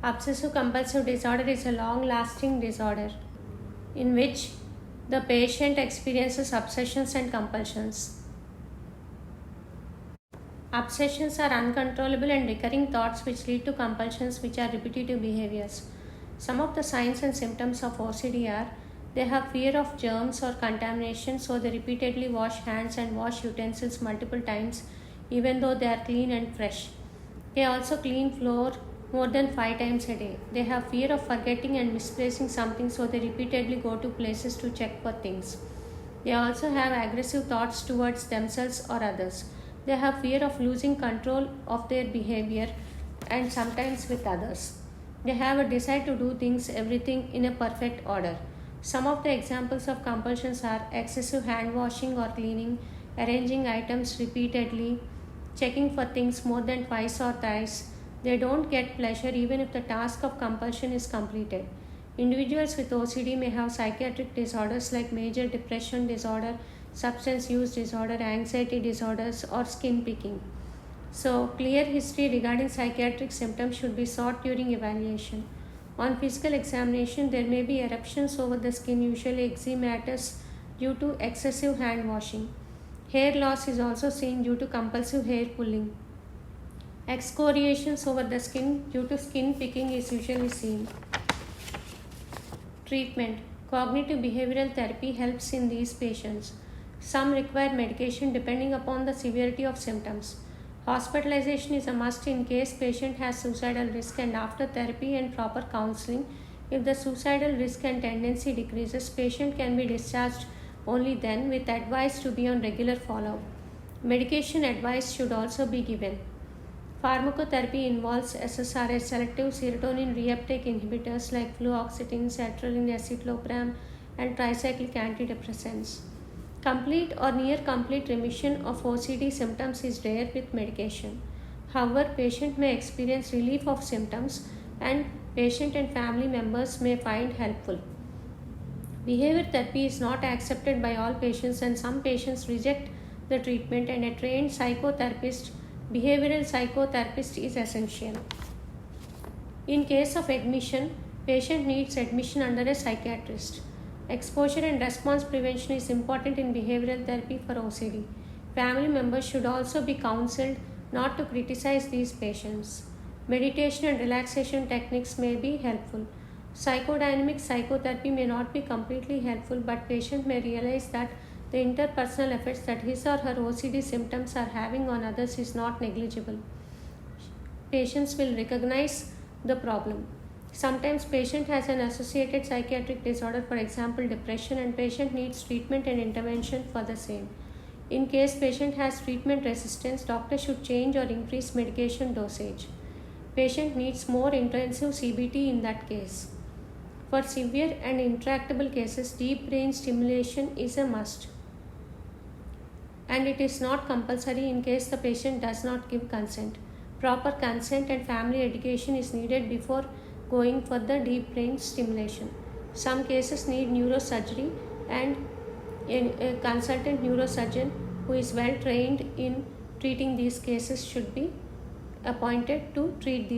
Obsessive compulsive disorder is a long lasting disorder in which the patient experiences obsessions and compulsions. Obsessions are uncontrollable and recurring thoughts which lead to compulsions, which are repetitive behaviors. Some of the signs and symptoms of OCD are they have fear of germs or contamination, so they repeatedly wash hands and wash utensils multiple times, even though they are clean and fresh. They also clean floor more than 5 times a day. They have fear of forgetting and misplacing something, so they repeatedly go to places to check for things. They also have aggressive thoughts towards themselves or others. They have fear of losing control of their behavior and sometimes with others. They have a desire to do everything in a perfect order. Some of the examples of compulsions are excessive hand washing or cleaning, arranging items repeatedly, checking for things more than twice or thrice. They don't get pleasure even if the task of compulsion is completed. Individuals with OCD may have psychiatric disorders like major depression disorder, substance use disorder, anxiety disorders, or skin picking. So, clear history regarding psychiatric symptoms should be sought during evaluation. On physical examination, there may be eruptions over the skin, usually eczematous, due to excessive hand washing. Hair loss is also seen due to compulsive hair pulling. Excoriations over the skin due to skin picking is usually seen. Treatment. Cognitive behavioral therapy helps in these patients. Some require medication depending upon the severity of symptoms. Hospitalization is a must in case patient has suicidal risk, and after therapy and proper counseling, if the suicidal risk and tendency decreases, patient can be discharged only then with advice to be on regular follow-up. Medication advice should also be given. Pharmacotherapy involves SSRIs, selective serotonin reuptake inhibitors like fluoxetine, sertraline, escitalopram, and tricyclic antidepressants. Complete or near complete remission of OCD symptoms is rare with medication. However, patient may experience relief of symptoms and patient and family members may find helpful. Behavior therapy is not accepted by all patients, and some patients reject the treatment, and a trained psychotherapist, behavioral psychotherapist, is essential. In case of admission, patient needs admission under a psychiatrist. Exposure and response prevention is important in behavioral therapy for OCD. Family members should also be counseled not to criticize these patients. Meditation and relaxation techniques may be helpful. Psychodynamic psychotherapy may not be completely helpful, but patient may realize that the interpersonal effects that his or her OCD symptoms are having on others is not negligible. Patients will recognize the problem. Sometimes patient has an associated psychiatric disorder, for example depression, and patient needs treatment and intervention for the same. In case patient has treatment resistance, doctor should change or increase medication dosage. Patient needs more intensive CBT in that case. For severe and intractable cases, deep brain stimulation is a must, and it is not compulsory in case the patient does not give consent. Proper consent and family education is needed before going for the deep brain stimulation. Some cases need neurosurgery, and a consultant neurosurgeon who is well trained in treating these cases should be appointed to treat these